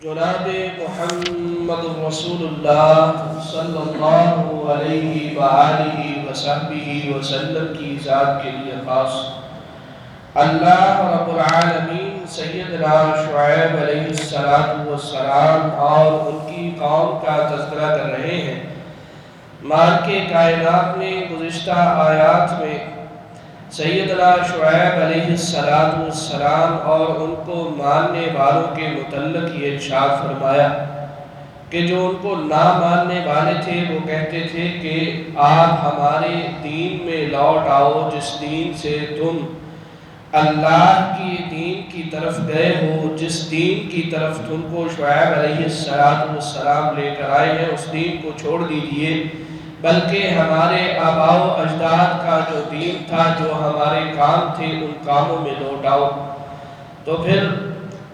جناب محمد رسول اللہ صلی اللہ علیہ وآلہ وصحبہ وسلم کی ذات کے لیے خاص اللہ رب العالمین سیدنا شعیب علیہ السلام اور ان کی قوم کا تذکرہ کر رہے ہیں۔ مالک کائنات نے گزشتہ آیات میں سیدنا شعیب علیہ السلام اور ان کو ماننے والوں کے متعلق یہ ارشاد فرمایا کہ جو ان کو نہ ماننے والے تھے وہ کہتے تھے کہ آپ ہمارے دین میں لوٹ آؤ، جس دین سے تم اللہ کی دین کی طرف گئے ہو، جس دین کی طرف تم کو شعیب علیہ السلام لے کر آئے ہیں، اس دین کو چھوڑ دیجئے، بلکہ ہمارے آباء و اجداد کا جو دین تھا، جو ہمارے کام تھے، ان کاموں میں لوٹ آؤ۔ تو پھر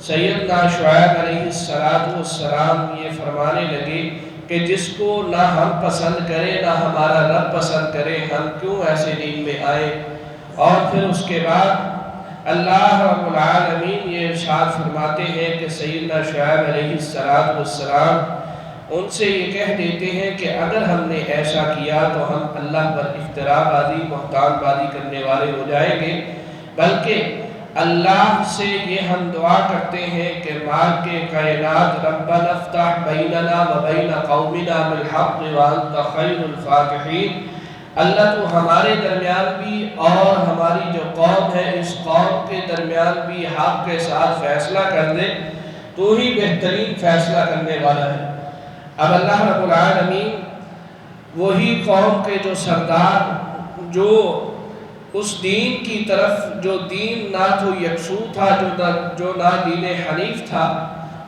سیدنا شعیب علیہ السلام یہ فرمانے لگے کہ جس کو نہ ہم پسند کریں نہ ہمارا رب پسند کرے، ہم کیوں ایسے دین میں آئے؟ اور پھر اس کے بعد اللہ رب العالمین یہ ارشاد فرماتے ہیں کہ سیدنا شعیب علیہ السلام ان سے یہ کہہ دیتے ہیں کہ اگر ہم نے ایسا کیا تو ہم اللہ پر افتراء بازی، بہتان بازی کرنے والے ہو جائیں گے، بلکہ اللہ سے یہ ہم دعا کرتے ہیں کہ مالک کائنات ربنا افتح بیننا و بین قومنا بالحق وانت خیر الفاتحین، اللہ تو ہمارے درمیان بھی اور ہماری جو قوم ہے اس قوم کے درمیان بھی حق کے ساتھ فیصلہ کر دے، تو ہی بہترین فیصلہ کرنے والا ہے۔ اب اللہ رب العالمین وہی قوم کے جو سردار، جو اس دین کی طرف، جو دین نہ تو یکسو تھا، جو نہ دین حنیف تھا،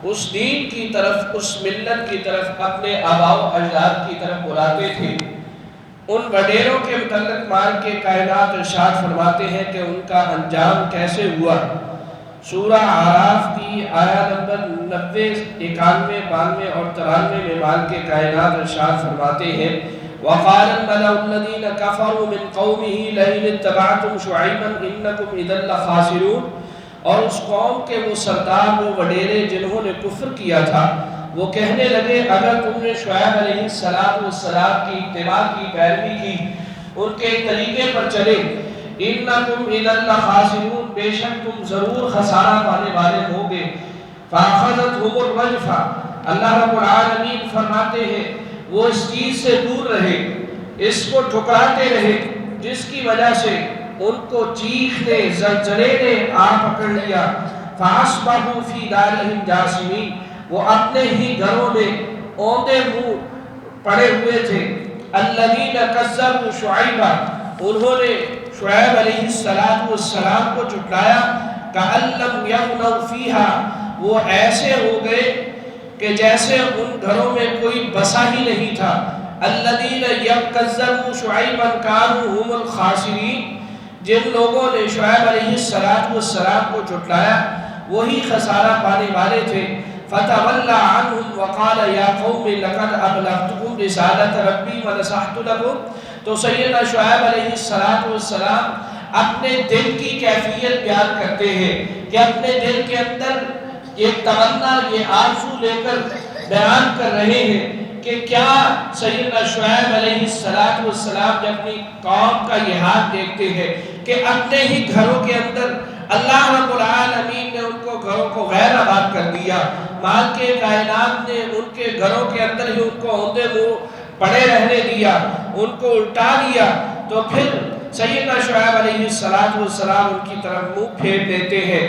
اس دین کی طرف، اس ملت کی طرف، اپنے آباء و اجداد کی طرف بلاتے تھے، ان وڈیروں کے متعلق مالک کائنات ارشاد فرماتے ہیں کہ ان کا انجام کیسے ہوا۔ سورہ اعراف کی آیت نمبر 90، 91، 92 اور 93 میں مالک کائنات ارشاد فرماتے ہیں وَقَالَ الْمَلَأُ الَّذِينَ كَفَرُوا مِنْ قَوْمِهِ لَئِنِ اتَّبَعْتُمْ شُعَيْبًا إِنَّكُمْ إِذًا لَخَاسِرُونَ، اور اس قوم کے وہ سردار، وہ وڈیرے جنہوں نے کفر کیا تھا، وہ کہنے لگے اگر تم نے شعیب علیہ السلام کی اتباع کی، پیروی کی، ان کے طریقے پر چلے، اِنَّكُمْ إِذًا لَخَاسِرُونَ، بے شک تم ضرور خسارہ پانے والے ہوگے۔ فَأَخَذَتْهُمُ الرَّجْفَةُ، اللہ رب العالمین فرماتے ہیں وہ اس چیز سے دور رہے، اس کو ٹھکراتے رہے، جس کی وجہ سے ان کو چیخ نے، زلزلے نے آ پکڑ لیا۔ فَأَصْبَحُوا فِي دَارِهِمْ جَاثِمِينَ، وہ اپنے ہی گھروں میں اوندے منہ پڑے ہوئے تھے۔ الَّذِينَ كَذَّبُوا شُعَيْبًا، انہوں نے شعیب علیہ السلام کو جھٹلایا۔ كَأَن لَّمْ يَغْنَوْا فِيهَا، وہ ایسے ہو گئے کہ جیسے ان گھروں میں کوئی بسا ہی نہیں تھا۔ الَّذِينَ كَذَّبُوا شُعَيْبًا كَانُوا هُمُ الْخَاسِرِينَ، جن لوگوں نے شعیب علیہ السلام کو جھٹلایا وہی خسارہ پانے والے تھے۔ فَتَوَلَّى عَنْهُمْ وَقَالَ يَا قَوْمِ لَقَدْ أَبْلَغْتُكُمْ رِسَالَةَ رَبِّي وَنَصَحْتُ لَكُمْ، تو سیدنا شعیب علیہ السلام اپنے دل کی کیفیت بیان کرتے ہیں کہ اپنے دل کے اندر یہ تمنا، یہ آرزو لے کر بیان کر رہے ہیں کہ کیا سیدنا شعیب علیہ السلام جب اپنی قوم کا یہ حال دیکھتے ہیں کہ اپنے ہی گھروں کے اندر اللہ رب العالمین نے ان کو گھروں کو غیر آباد کر دیا، مالک کائنات نے ان کے گھروں کے اندر ہی ان کو اوندے منہ پڑے رہنے دیا، ان کو الٹا دیا، تو پھر سیدنا شعیب علیہ السلام ان کی طرف منہ پھیر دیتے ہیں،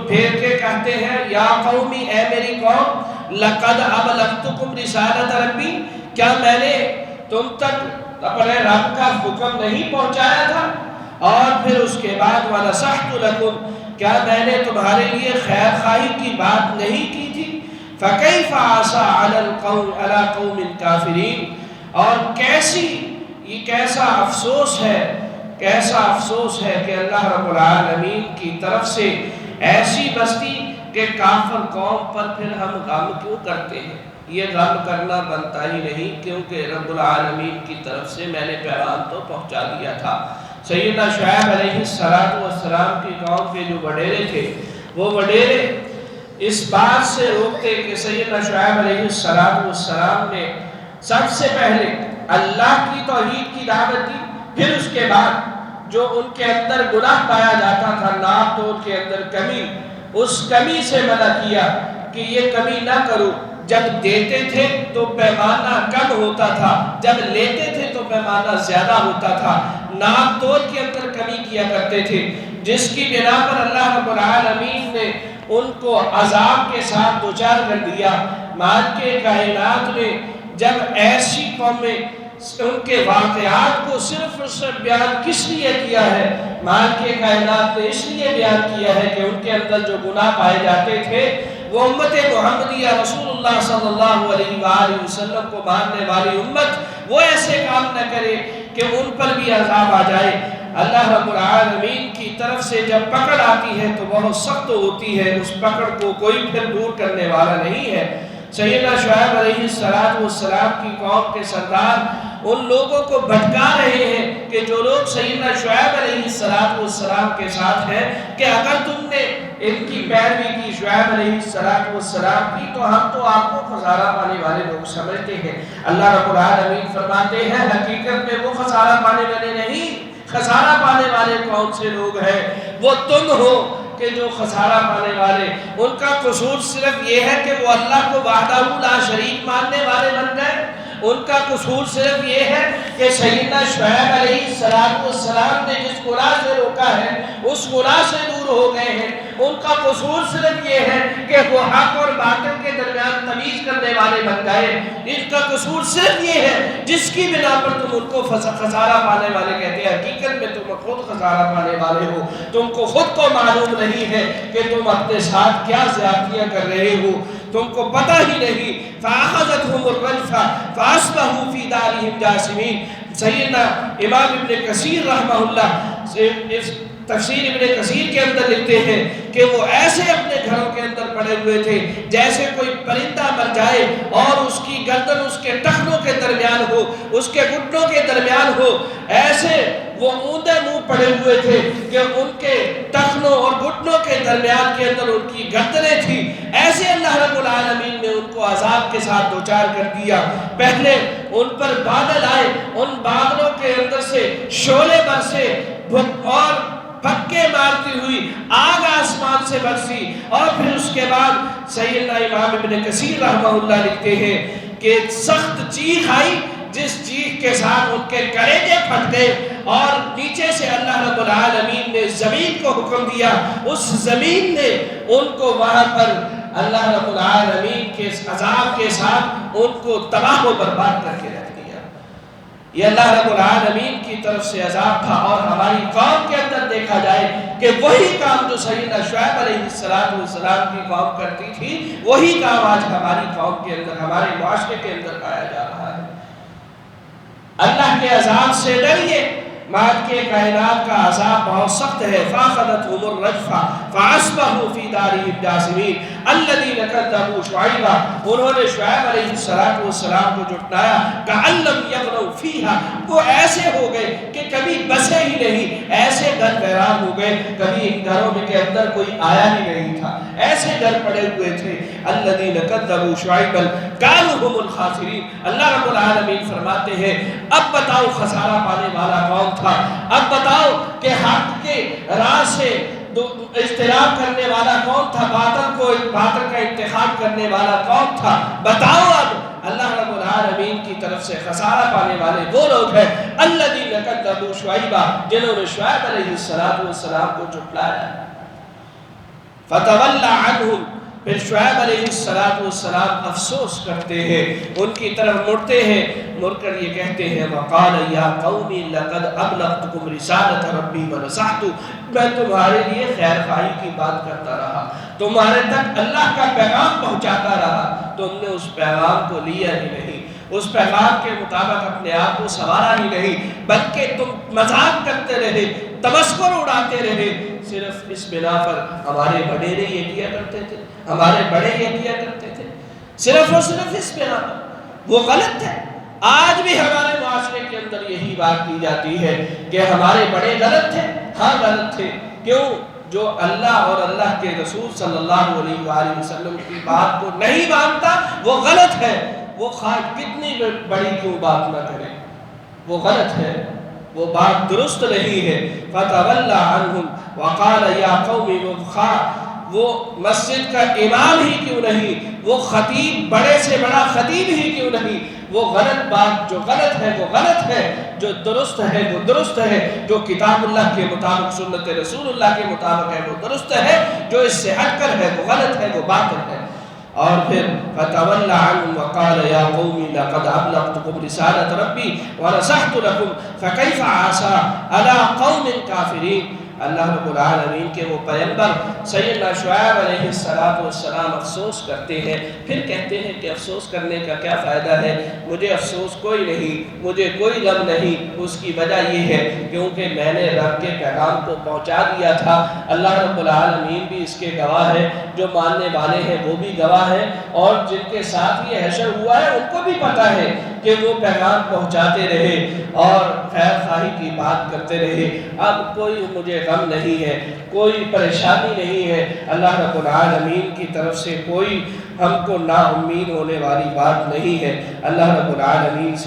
پھیر کے کہتے ہیں یا قومی، اے میری قوم، لقد ابلغتکم رسالۃ ربی، کیا میں نے تم تک اپنے رب کا حکم نہیں پہنچایا تھا؟ اور پھر اس کے بعد وَنَصَحْتُ لَكُمْ، کیا میں نے تمہارے لیے خیر خواہی کی بات نہیں کی تھی؟ فَكَيْفَ عَصَىٰ عَلَىٰ قَوْمٍ كَافِرِينَ، اور کیسا افسوس ہے، کیسا افسوس ہے کہ اللہ رب العالمین کی طرف سے ایسی بستی کہ کافر قوم پر پھر ہم غم کیوں کرتے ہیں؟ یہ غم کرنا بنتا ہی نہیں، کیونکہ رب العالمین کی طرف سے میں نے پیغام تو پہنچا دیا تھا۔ سیدنا شعیب علیہ السلام کی قوم کے جو وڈیرے تھے، وہ وڈیرے اس بات سے روکتے کہ سیدنا شعیب علیہ السلام نے سب سے پہلے اللہ کی توحید کی دعوت دی، پھر اس کے بعد جو ان کے اندر گناہ پایا جاتا تھا، ناپ تو ان کے اندر کمی، اس کمی سے منع کیا کہ یہ کمی نہ کرو۔ جب دیتے تھے تو پیمانہ کم ہوتا تھا، جب لیتے تھے تو پیمانہ زیادہ ہوتا تھا، ناپ تول کے اندر کمی کیا کرتے تھے، جس کی بنا پر اللہ رب العالمین نے ان کو عذاب کے ساتھ دوچار کر دیا۔ مالک کائنات نے جب ایسی قومیں ان کے واقعات کو صرف اور صرف بیان کس لیے کیا ہے؟ مالک کائنات نے اس لیے بیان کیا ہے کہ ان کے اندر جو گناہ پائے جاتے تھے وہ امت محمدیہ رسول اللہ صلی اللہ علیہ وآلہ وسلم کو ماننے والی امت وہ ایسے کام نہ کرے کہ ان پر بھی عذاب آ جائے۔ اللہ رب العالمین کی طرف سے جب پکڑ آتی ہے تو بہت سخت ہوتی ہے، اس پکڑ کو کوئی پھر دور کرنے والا نہیں ہے۔ سیدنا شعیب علیہ السلام کی قوم کے سردار ان لوگوں کو بھٹکا رہے ہیں کہ جو لوگ سیدنا شعیب علیہ السلام کے ساتھ ہیں کہ اگر تم نے ان کی پیروی کی، شعیب علیہ السلام کی، تو ہم تو آپ کو خسارہ پانے والے لوگ سمجھتے ہیں۔ اللہ رب العالمین فرماتے ہیں حقیقت میں وہ خسارہ پانے والے نہیں، خسارہ پانے والے کون سے لوگ ہیں؟ وہ تم ہو کہ جو خسارہ پانے والے، ان کا قصور صرف یہ ہے کہ وہ اللہ کو وحدہ لا شریک ماننے والے بن گئے۔ ان کا قصور صرف یہ ہے کہ سیدنا شعیب علیہ السلام نے جس گناہ سے روکا ہے اس گناہ سے دور ہو گئے ہیں۔ ان کا قصور صرف یہ ہے کہ وہ حق اور باطل کے درمیان تمیز کرنے والے بن گئے۔ ان کا قصور صرف یہ ہے جس کی بنا پر تم ان کو خسارہ پانے والے کہتے ہیں۔ حقیقت میں تم خود خسارہ پانے والے ہو، تم کو خود کو معلوم نہیں ہے کہ تم اپنے ساتھ کیا زیادتیاں کر رہے ہو، تم کو پتہ ہی نہیں۔ فَأَخَذَتْهُمُ الرَّجْفَةُ فَأَصْبَحُوا فِي دَارِهِمْ جَاثِمِينَ۔ سیدنا امام ابن کثیر رحمہ اللہ اس تفسیر ابن کثیر کے اندر لکھتے ہیں کہ وہ ایسے اپنے گھروں کے اندر پڑے ہوئے تھے جیسے کوئی پرندہ مر جائے اور اس کی گردن اس کے ٹخنوں کے درمیان ہو، اس کے گھٹنوں کے درمیان ہو، ایسے وہ اوندے منہ پڑے ہوئے تھے کہ ان کے ٹخنوں اور گھٹنوں کے درمیان کے اندر ان کی گردنیں تھی۔ ایسے اللہ رب العالمین نے ان کو عذاب کے ساتھ دوچار کر دیا۔ پہلے ان پر بادل آئے، ان بادلوں کے اندر سے شعلے برسے اور پھٹکے مارتی ہوئی آگ آسمان سے برسی، اور پھر اس کے بعد سیدنا امام ابن کثیر رحمہ اللہ لکھتے ہیں کہ سخت چیخ آئی جس چیخ کے ساتھ ان کے کلیجے پھٹ گئے، اور نیچے سے اللہ رب العالمین نے زمین کو حکم دیا، اس زمین نے ان کو وہاں پر اللہ رب العالمین کے عذاب کے ساتھ ان کو تباہ و برباد کر کے رکھ دیا۔ یہ اللہ رب العالمین کی طرف سے عذاب تھا۔ اور ہماری قوم کے اندر دیکھا جائے کہ وہی کام جو سیدنا شعیب علیہ السلام کی قوم کرتی تھی وہی کام آج ہماری قوم کے اندر، ہمارے معاشرے کے اندر پایا جا رہا ہے۔ اللہ کے عذاب سے ڈریے، مالک کائنات کا عذاب بہت سخت ہے۔ فَأَخَذَتْهُمُ الرَّجْفَةُ فَأَصْبَحُوا فِي دَارِهِمْ جَاثِمِينَ الَّذِينَ كَذَّبُوا شُعَيْبًا، انہوں نے شعیب علیہ السلام کو جھٹلایا، كَأَن لَّمْ يَغْنَوْا فِيهَا، وہ ایسے ہو گئے کہ کبھی بسے ہی نہیں، ایسے گھر ویران ہو گئے، کبھی ان گھروں میں کے اندر کوئی آیا ہی نہیں تھا، ایسے گھر پڑے ہوئے تھے۔ الَّذِينَ كَذَّبُوا شُعَيْبًا كَانُوا هُمُ الْخَاسِرِينَ۔ اللہ رب العالمین فرماتے ہیں اب بتاؤ خسارہ پانے والا کون تھا، اب بتاؤ کہ حق کے راہ سے اجتناب کرنے والا کون تھا، باطل کا انتخاب کرنے والا کون تھا، بتاؤ اب۔ اللہ رب العالمین کی طرف سے خسارہ پانے والے وہ لوگ ہیں الذین کذبوا شعیبا، جنہوں نے شعیب علیہ السلام کو جھٹلایا۔ فتولی عنہم، پھر شعیب علیہ السلام افسوس کرتے ہیں، ان کی طرف مڑتے ہیں، مڑ کر یہ کہتے ہیں وقال یا قومی لقد ابلغتکم رسالۃ ربی ونصحت، میں تمہارے لیے خیر خواہی کی بات کرتا رہا، تمہارے تک اللہ کا پیغام پہنچاتا رہا، تم نے اس پیغام کو لیا ہی نہیں، اس پیغام کے مطابق اپنے آپ کو سنوارا ہی نہیں، بلکہ تم مذاق کرتے رہے، تمسخر اڑاتے رہے، صرف اس بنا پر ہمارے بڑے نے یہ کیا کرتے تھے، ہمارے بڑے یہ کیا کرتے تھے، صرف اور صرف اس بنا پر وہ غلط ہے۔ آج بھی ہمارے معاشرے کے اندر یہی بات کی جاتی ہے کہ ہمارے بڑے غلط تھے، ہاں غلط تھے، کیوں؟ جو اللہ اور اللہ کے رسول صلی اللہ علیہ وآلہ وسلم کی بات کو نہیں مانتا وہ غلط ہے، وہ خواہ کتنی بڑی کیوں بات نہ کرے، وہ غلط ہے، وہ بات درست نہیں ہے۔ فَتَوَلَّى عَنْهُمْ وَقَالَ يَا قَوْمِ وہ مسجد کا امام ہی کیوں نہیں، وہ خطیب بڑے سے بڑا خطیب ہی کیوں نہیں، وہ غلط بات جو غلط ہے وہ غلط ہے، جو درست ہے وہ درست ہے، جو کتاب اللہ کے مطابق سنت رسول اللہ کے مطابق ہے وہ درست ہے، جو اس سے ہٹ کر ہے وہ غلط ہے، وہ باطل ہے۔ اور پھر فَتَوَلَّى عَنْهُمْ وَقَالَ يَا قَوْمِ لَقَدْ أَبْلَغْتُكُمْ رِسَالَةَ رَبِّي وَنَصَحْتُ لَكُمْ فَكَيْفَ عَصَىٰ عَلَىٰ قَوْمٍ كَافِرِينَ۔ اللہ رب العالمین کے وہ پیغمبر سیدنا شعیب علیہ السلام افسوس کرتے ہیں، پھر کہتے ہیں کہ افسوس کرنے کا کیا فائدہ ہے، مجھے افسوس کوئی نہیں، مجھے کوئی غم نہیں، اس کی وجہ یہ ہے کیونکہ میں نے رب کے پیغام کو پہنچا دیا تھا۔ اللہ رب العالمین بھی اس کے گواہ ہے، جو ماننے والے ہیں وہ بھی گواہ ہیں، اور جن کے ساتھ یہ حشر ہوا ہے ان کو بھی پتہ ہے کہ وہ پیغام پہنچاتے رہے اور خیر خواہی کی بات کرتے رہے۔ اب کوئی مجھے غم نہیں ہے، کوئی پریشانی نہیں ہے، اللہ رب العالمین کی طرف سے کوئی ہم کو نا امید ہونے والی بات نہیں ہے۔ اللہ رب العالمین سے